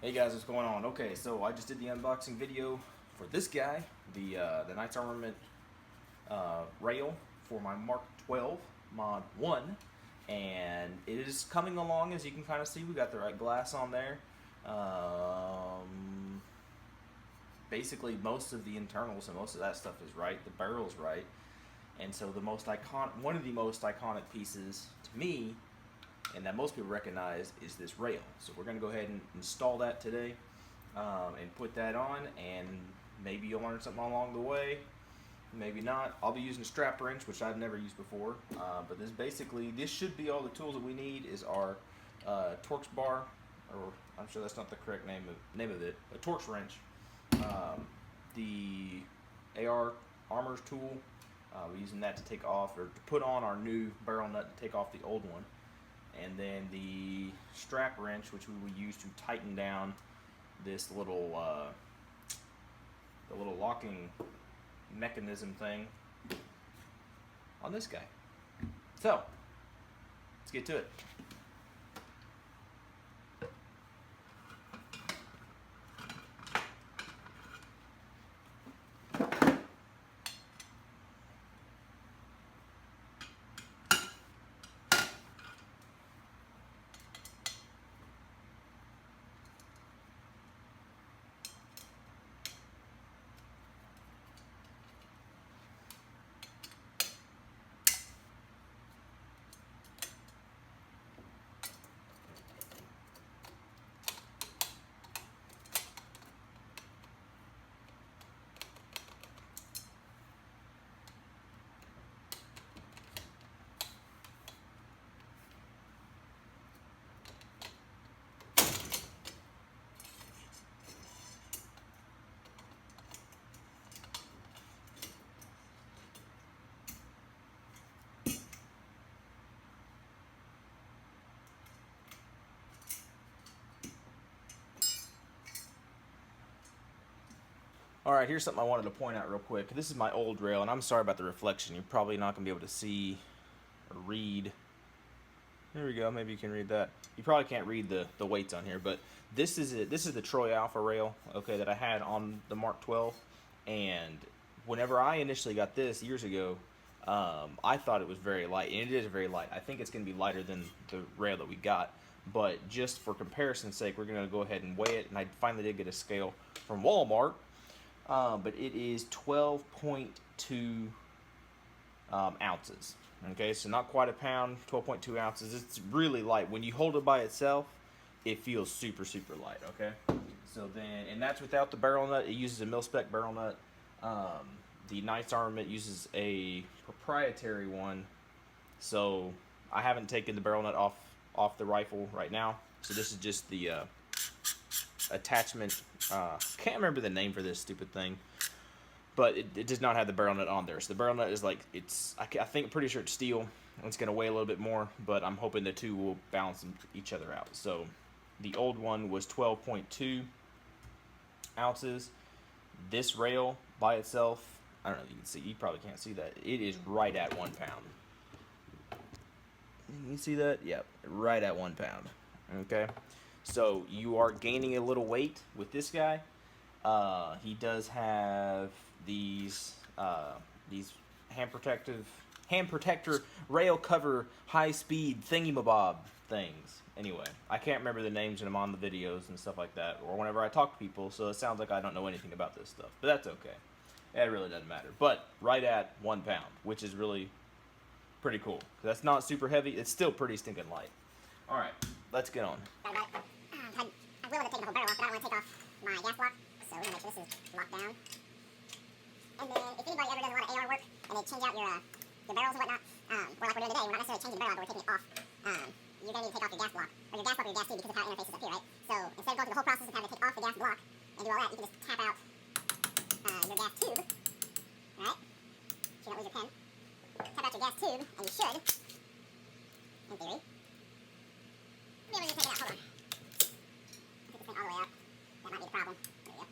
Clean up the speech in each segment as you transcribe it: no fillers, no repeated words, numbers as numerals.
Hey guys, what's going on? Okay, so I just did the unboxing video for this guy, the Knights Armament rail for my Mark 12 Mod 1, and it is coming along. As you can kind of see, we got the right glass on there. Basically, most of the internals and most of that stuff is right. The barrel's right, and so one of the most iconic pieces to me, and that most people recognize, is this rail. So we're going to go ahead and install that today and put that on, and maybe you'll learn something along the way, maybe not. I'll be using a strap wrench, which I've never used before, but this should be all the tools that we need. Is our Torx bar, or I'm sure that's not the correct name of it, a Torx wrench, the Armor's tool, we're using that to take off, or to put on our new barrel nut to take off the old one. And then the strap wrench, which we will use to tighten down this little the little locking mechanism thing on this guy. So let's get to it. Alright, here's something I wanted to point out real quick. This is my old rail, and I'm sorry about the reflection. You're probably not going to be able to see or read. There we go, maybe you can read that. You probably can't read the weights on here, but this is it. This is the Troy Alpha rail, okay, that I had on the Mark 12. And whenever I initially got this years ago, I thought it was very light, and it is very light. I think it's going to be lighter than the rail that we got, but just for comparison's sake, we're going to go ahead and weigh it. And I finally did get a scale from Walmart. But it is 12.2 ounces. Okay, so not quite a pound, 12.2 ounces. It's really light. When you hold it by itself, it feels super, super light. Okay, so then, and that's without the barrel nut. It uses a mil-spec barrel nut. The Knights Armament uses a proprietary one, so I haven't taken the barrel nut off the rifle right now. So this is just the attachment. Can't remember the name for this stupid thing, but it does not have the barrel nut on there. So the barrel nut is like, pretty sure it's steel. It's going to weigh a little bit more, but I'm hoping the two will balance each other out. So the old one was 12.2 ounces. This rail by itself, I don't know if you can see, you probably can't see that. It is right at 1 pound. Can you see that? Yep, right at 1 pound. Okay. So you are gaining a little weight with this guy. He does have these hand protector rail cover high speed thingy-mabob things. Anyway, I can't remember the names when I'm on the videos and stuff like that, or whenever I talk to people. So it sounds like I don't know anything about this stuff, but that's okay. It really doesn't matter. But right at 1 pound, which is really pretty cool. That's not super heavy. It's still pretty stinking light. All right, let's get on. I'm willing to take the whole barrel off, but I don't want to take off my gas block, so we're going to make sure this is locked down. And then, if anybody ever does a lot of AR work, and they change out your barrels and whatnot, or like we're doing today, we're not necessarily changing the barrel out, but we're taking it off. You're going to need to take off your gas block, or your gas block or your gas tube, because of how it interfaces up here, right? So, instead of going through the whole process of having to take off the gas block and do all that, you can just tap out your gas tube, right? So you don't lose your pen. Tap out your gas tube, and you should, in theory, be able to take it out. Hold on. All the way up. That might be the problem. There we go.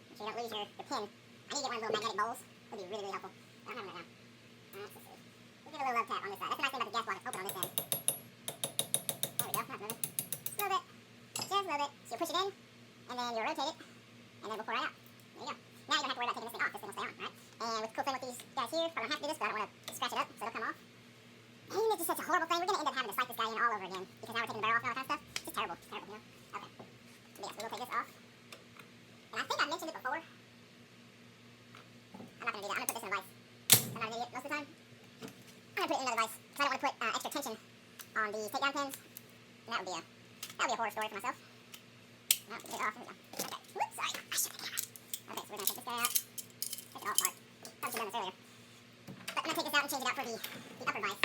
Make sure you don't lose your pin. I need to get one of those little magnetic bowls. Would be really, really helpful. I don't have them right now. Let's see. We'll give it a little love tap on this side. That's the nice thing about the gas block. It's open on this end. There we go. Not moving. Just a little bit. Just a little bit. do this, but I don't want to scratch it up, so it'll come off. And it's just such a horrible thing. We're going to end up having to slide this guy in all over again, because now we're taking the barrel off and all that kind of stuff. It's just terrible, you know? Okay. But yeah, so we'll take this off. And I think I mentioned it before. I'm not going to do that. I'm going to put this in a vise. I'm not an idiot most of the time. I'm going to put it in another vise, because I don't want to put extra tension on the takedown pins. And that would be a horror story for myself. No, get it off. There we go. Okay. Whoops, sorry. I should have done that. Okay, so we're going to take this guy out. Take it all apart. Probably should have done this earlier. But I'm going to take this out and change it out for the upper vise.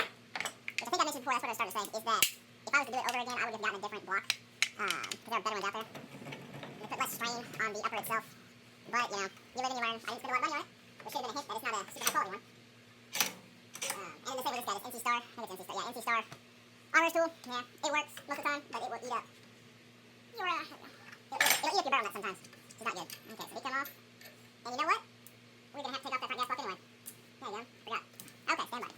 Which I think I mentioned before, that's what I was starting to say, is that if I was to do it over again, I would have gotten a different block. Because there are better ones out there. You put less strain on the upper itself. But, you know, you live and you learn. I didn't spend a lot of money on it. There should have been a hint that it's not a super high quality one. And then the same with this guy, this NC Star. I think it's NC Star. Yeah, NC Star armorer's tool. Yeah, it works most of the time, but it will eat up your, it'll eat up your barrel nut sometimes, which is not good. Okay, so they come off. And you know what? We're going to have to take off that front gas block anyway. There you go. Forgot. Okay, stand by.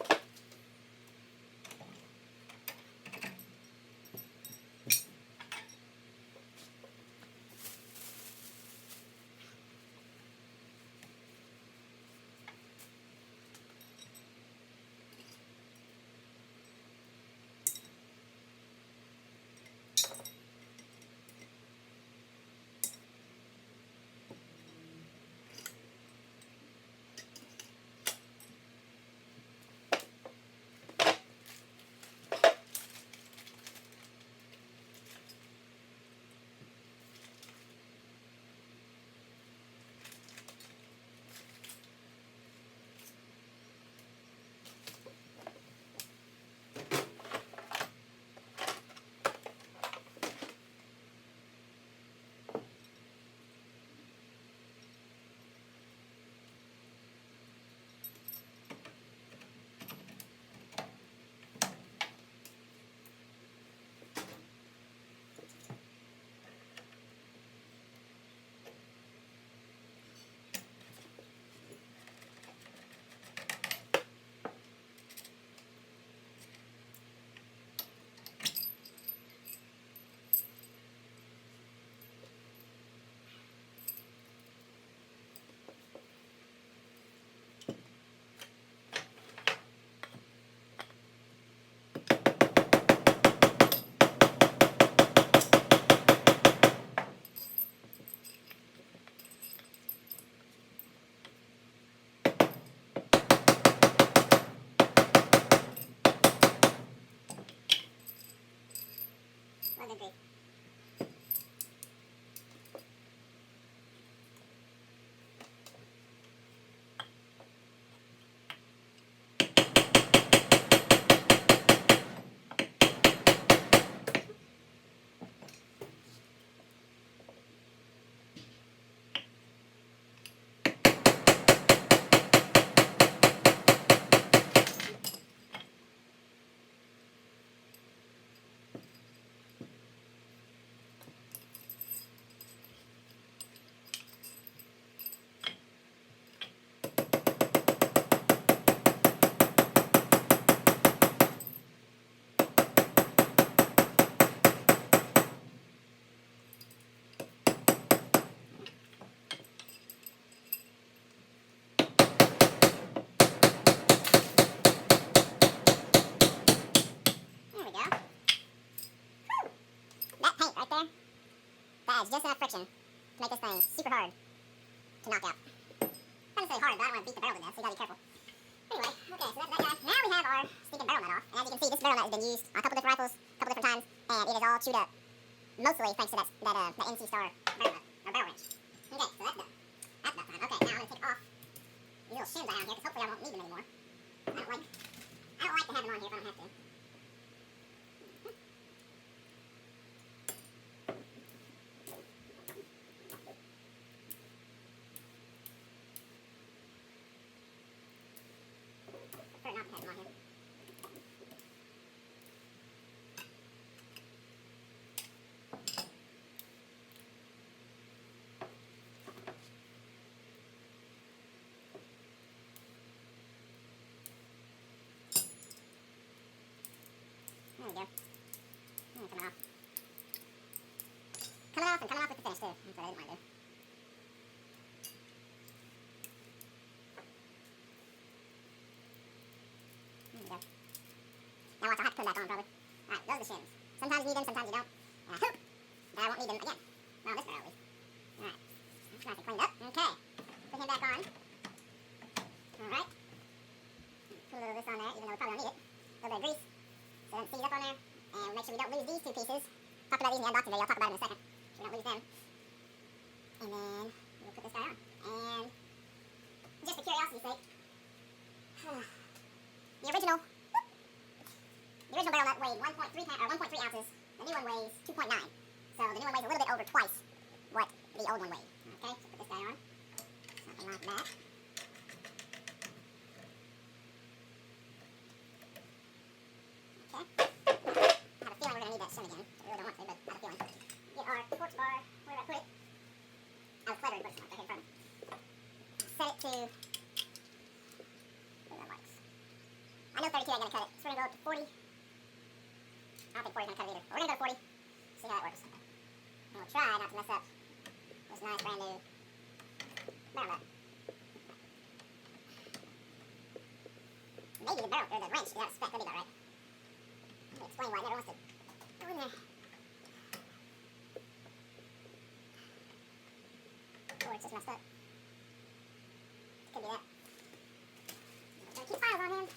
Well, then great. That is just enough friction to make this thing super hard to knock out. Not necessarily hard, but I don't want to beat the barrel to death, so you gotta be careful. Anyway, okay, so that's that guy. Now we have our stinking barrel nut off, and as you can see, this barrel nut has been used on a couple different rifles, a couple different times, and it is all chewed up. Mostly thanks to that NC Star barrel nut, or barrel wrench. Okay, so that's done. That's about time. Okay, now I'm gonna take off these little shims I have here, because hopefully I won't need them anymore. I don't like to have them on here if I don't have to. Not to have them on here. There we go. Coming off. Coming off and coming off with the finish too. That's what I didn't want to do. we go. Now watch, I'll have to put them back on probably. Alright, those are the shims. Sometimes you need them, sometimes you don't. And I hope that I won't need them again. Well, this barrel at least. Alright. That's nice and cleaned up. Okay. Put him back on. Alright. Put a little of this on there, even though we probably don't need it. A little bit of grease. So it doesn't seize up on there. And make sure we don't lose these two pieces. Talked about these in the unboxing video. I'll talk about them in a second. So we don't lose them. And then we'll put this guy on. And just for curiosity's sake, the original barrel nut weighed 1.3 ounces. The new one weighs 2.9. So the new one weighs a little bit over twice what the old one weighed. Okay, so put this guy on. Something like that. Okay. I have a feeling we're going to need that shim again. I really don't want to, but I have a feeling. Get our torch bar. Where did I put it? I was clever and put it right here in front of me. Set it to... where that works. I know 32 ain't going to cut it, so we're going to go up to 40. I don't think 40 is going to cut it either. But we're going to go to 40. See how that works. And we'll try not to mess up this nice brand new barrel nut. Maybe the barrel, or the wrench is out of spec. That'd be about right. Let me explain why it never wants to go in there. Or it's just messed up. Could be that. Gotta keep files on him.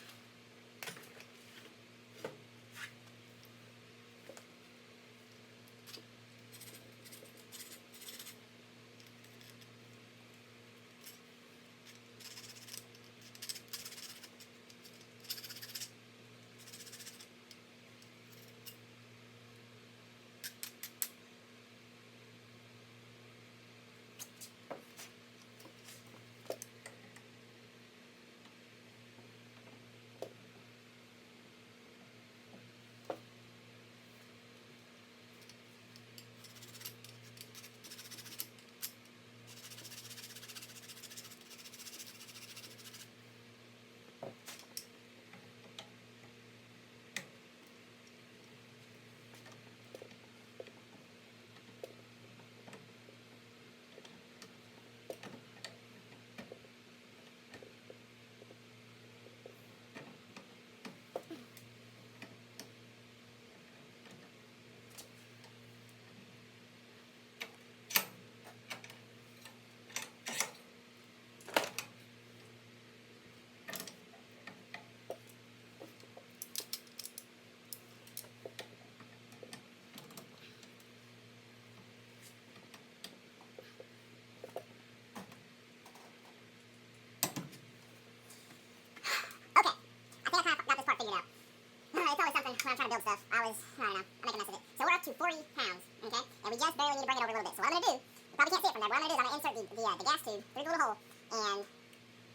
When I'm trying to build stuff, I don't know, I make a mess of it. So we're up to 40 pounds, okay? And we just barely need to bring it over a little bit. So what I'm going to do, you probably can't see it from there, but what I'm going to do is I'm going to insert the gas tube through the little hole, and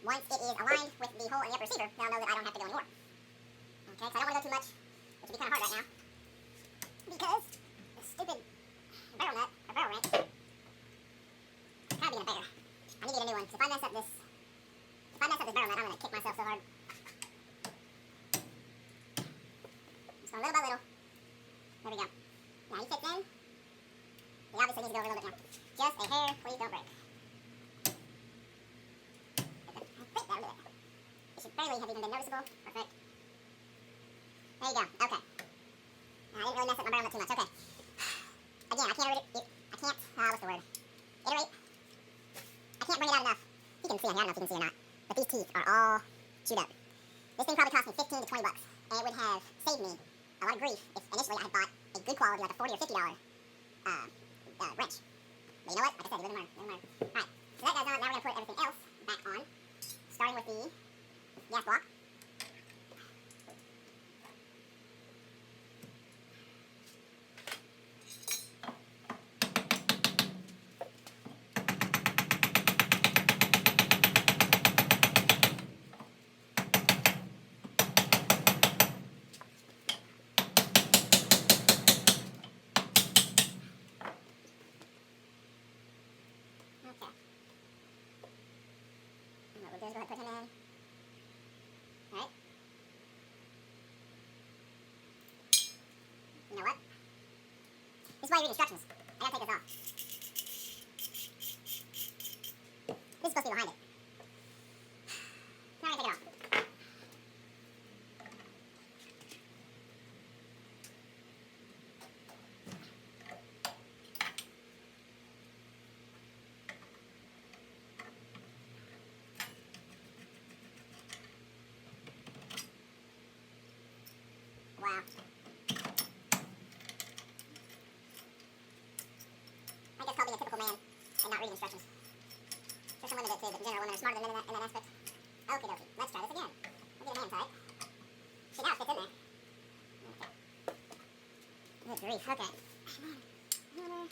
once it is aligned with the hole in the upper receiver, then I'll know that I don't have to go anymore. Okay, so I don't want to go too much, which would be kind of hard right now, because this stupid barrel nut, or barrel wrench, is kind of being a bear. I need to get a new one, because if I mess up this barrel nut, I'm going to kick myself so hard. So little by little. There we go. Now he fits in. He obviously needs to go over a little bit more. Just a hair, please don't break. Fit that a little bit. It should barely have even been noticeable. Perfect. There you go. Okay. Now, I didn't really mess up my barrel nut too much. Okay. Again, I can't what's the word? Iterate. I can't bring it out enough. You can see on here, I don't know if you can see or not, but these teeth are all chewed up. This thing probably cost me 15 to 20 bucks, and it would have saved me a lot of grief if initially I had bought a good quality, like a $40 or $50 wrench. But you know what? Like I said, it doesn't matter. Alright, so that guy's on. Now we're going to put everything else back on, starting with the gas block. Go ahead and put him in. Alright. You know what? This is why you read instructions. I gotta take this off. This is supposed to be behind it. Now I'm gonna take it off. allow. I guess called being a typical man and not reading instructions. Sure, some women do it too, but in general, women are smarter than men in that aspect. Okie dokie. Let's try this again. We'll get a hand tight. See, now it fits in there. Okay. Good grief. Okay. Hammer.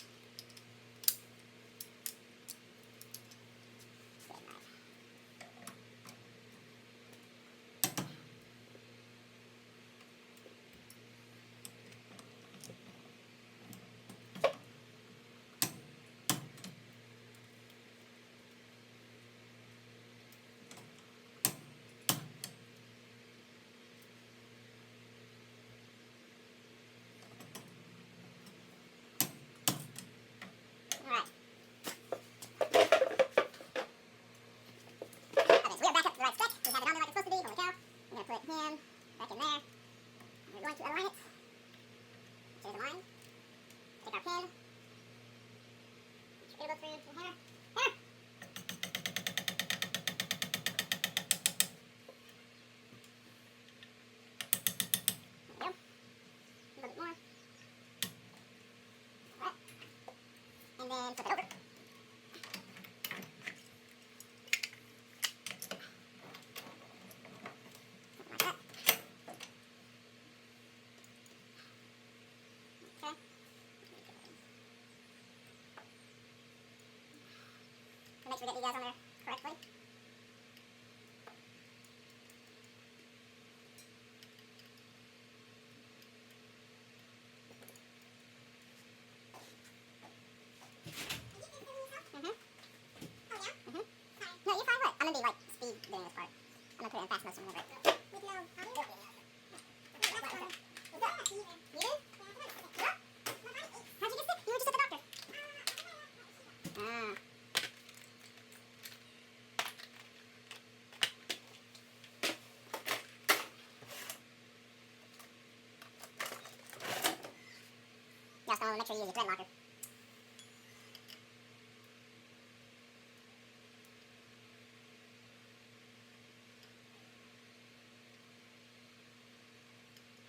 Alright. Okay, so we are back up to the right spec. We have it on there like it's supposed to be. Holy cow. I'm going to put him back in there. And we're going to align it. There's a line. Take our pin. It'll go through to the hammer. Hammer! There we go. A little bit more. Alright. And then flip it over. Something like that. Okay. Make sure we get you guys on there correctly. No, you're fine. What? I'm gonna be like speed doing this part. I'm gonna put it in fast motion whenever. You did? How'd you get sick? You were just at the doctor. Ah. Yeah, so make sure you use your thread locker.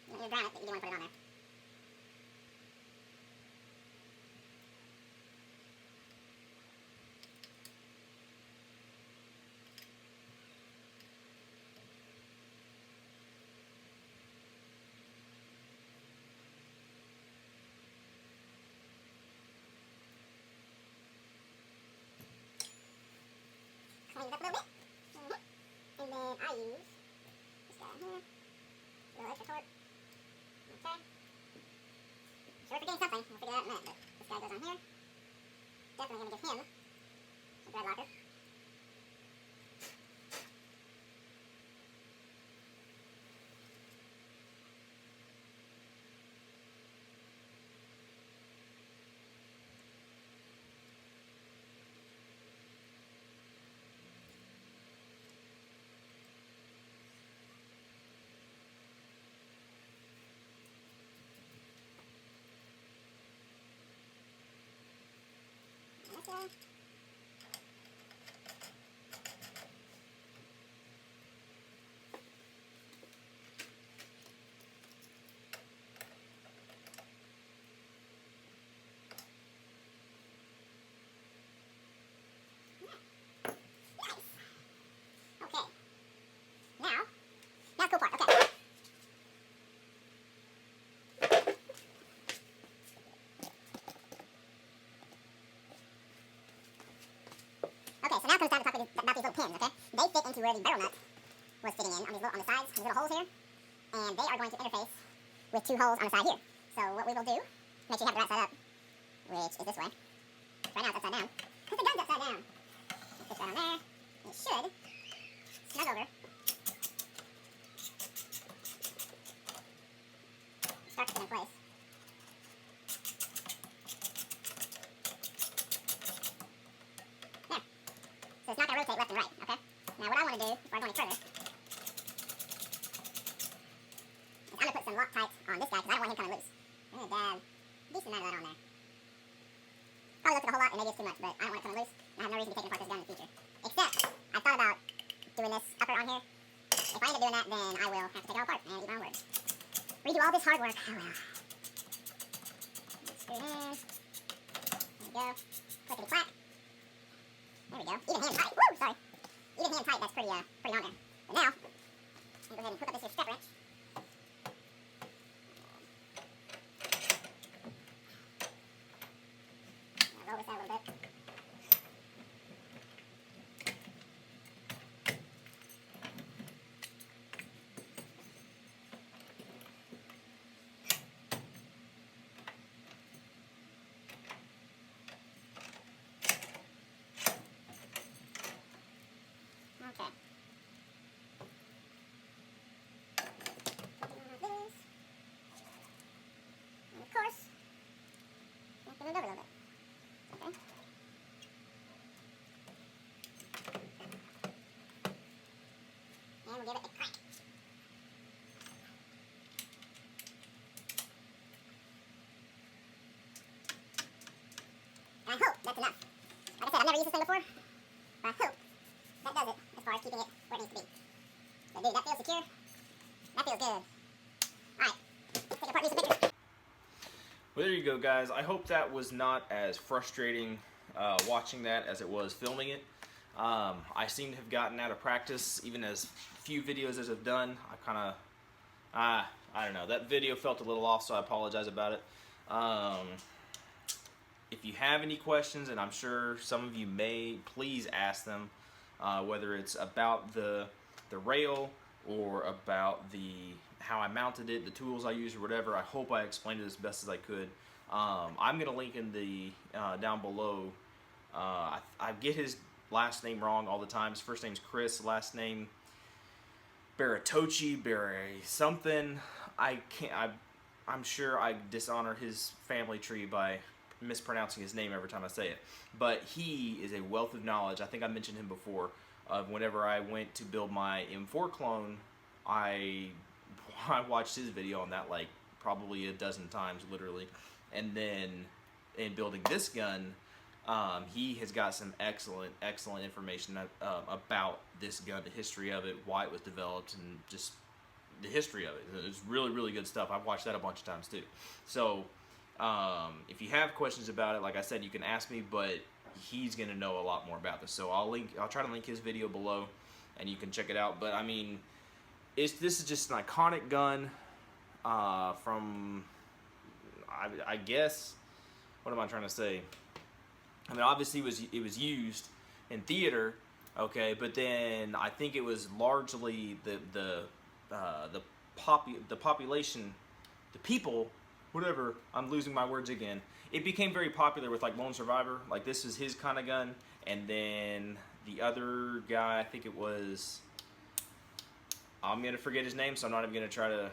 You ground it, but you do want to put it on there. Clean it up a little bit. And then I use this guy here. A little extra torque. Okay. Sure, we're forgetting something. We'll figure that out in a minute, but this guy goes on here. Definitely going to give him a thread locker. And this guy. Okay. Now the cool part. Okay. Okay, so now comes down to talk about these little pins, okay? They fit into where the barrel nut was sitting in on the sides, these little holes here. And they are going to interface with two holes on the side here. So what we will do, make sure you have the right side up, which is this way. Right now it's upside down. Because the gun's upside down. Put that on there. It should snug over. Start to fit in place. There. So it's not going to rotate left and right, okay? Now what I want to do, before I go any further, is I'm going to put some Loctite on this guy because I don't want him coming loose. I'm going to dab a decent amount of that on there. Probably looks like a whole lot and maybe it's too much, but I don't want it coming loose. I have no reason to take apart this gun in the future. Except, I thought about doing this upper on here. If I end up doing that, then I will have to take it all apart and eat my own words. redo all this hard work. Oh well. Screw it in. There we go. Clickety clack. There we go. Even hand tight. Woo! Sorry. Even hand tight, that's pretty on there. But now, I'm gonna go ahead and hook up this here step wrench. Roll this out a little bit. Okay. And of course, knocking it over a little bit. Okay. And we'll give it a crank. And I hope that's enough. Like I said, I've never used this thing before, but I hope that does it as far as keeping it where it needs to be. So dude, that feels secure. That feels good. Alright, let's take apart these pictures. Well, there you go, guys. I hope that was not as frustrating watching that as it was filming it. I seem to have gotten out of practice, even as few videos as I've done. I don't know. That video felt a little off, so I apologize about it. If you have any questions, and I'm sure some of you may, please ask them. Whether it's about the rail or about how I mounted it, the tools I used, or whatever. I hope I explained it as best as I could. I'm gonna link in the down below. I get his last name wrong all the time. His first name's Chris, last name Baratochi, Barry something. I'm sure I dishonor his family tree by mispronouncing his name every time I say it, but he is a wealth of knowledge. I think I mentioned him before. Whenever I went to build my M4 clone, I watched his video on that like probably a dozen times, literally. And then in building this gun, he has got some excellent information about this gun, the history of it, why it was developed, and just the history of it. It's really good stuff. I've watched that a bunch of times too. So if you have questions about it, like I said, you can ask me, but he's gonna know a lot more about this. So I'll try to link his video below, and you can check it out. But I mean, this is just an iconic gun from, I guess, what am I trying to say? I mean, obviously it was used in theater, okay, but then I think it was largely the population, the people, whatever, I'm losing my words again. It became very popular with like Lone Survivor, like this is his kind of gun, and then the other guy, I think it was, I'm gonna forget his name, so I'm not even gonna try to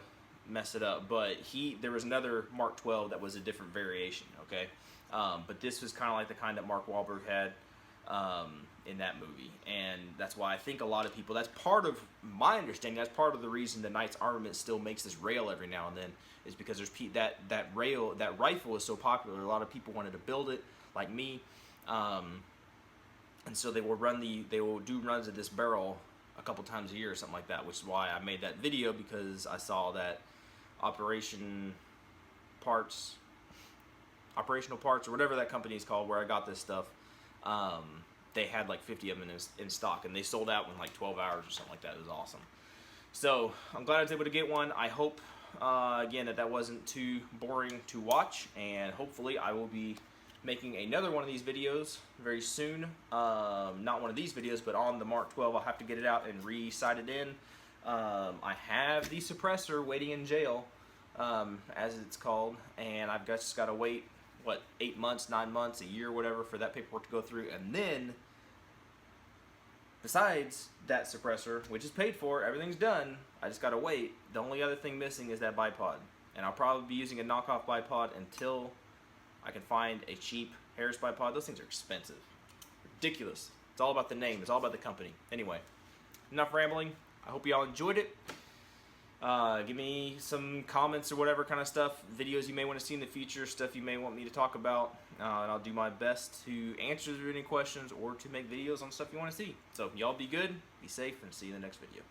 mess it up, but there was another Mark 12 that was a different variation, okay? But this was kind of like the kind that Mark Wahlberg had in that movie, and that's why I think a lot of people, that's part of my understanding, that's part of the reason the Knight's Armament still makes this rail every now and then, is because there's that rifle is so popular. A lot of people wanted to build it, like me, and so they will do runs of this barrel a couple times a year or something like that, which is why I made that video, because I saw that Operational Parts, or whatever that company is called, where I got this stuff, they had like 50 of them in stock, and they sold out in like 12 hours or something like that. It was awesome. So I'm glad I was able to get one. I hope, again, that wasn't too boring to watch, and hopefully I will be making another one of these videos very soon. Not one of these videos, but on the Mark 12. I'll have to get it out and re-sight it in. I have the suppressor waiting in jail, as it's called, and I've just got to wait, what, 8 months, 9 months, a year, whatever, for that paperwork to go through. And then, besides that suppressor, which is paid for, everything's done, I just got to wait. The only other thing missing is that bipod, and I'll probably be using a knockoff bipod until I can find a cheap Harris bipod. Those things are expensive. Ridiculous. It's all about the name. It's all about the company. Anyway, enough rambling. I hope you all enjoyed it. Give me some comments or whatever kind of stuff, videos you may want to see in the future, stuff you may want me to talk about, and I'll do my best to answer any questions or to make videos on stuff you want to see. So y'all be good, be safe, and see you in the next video.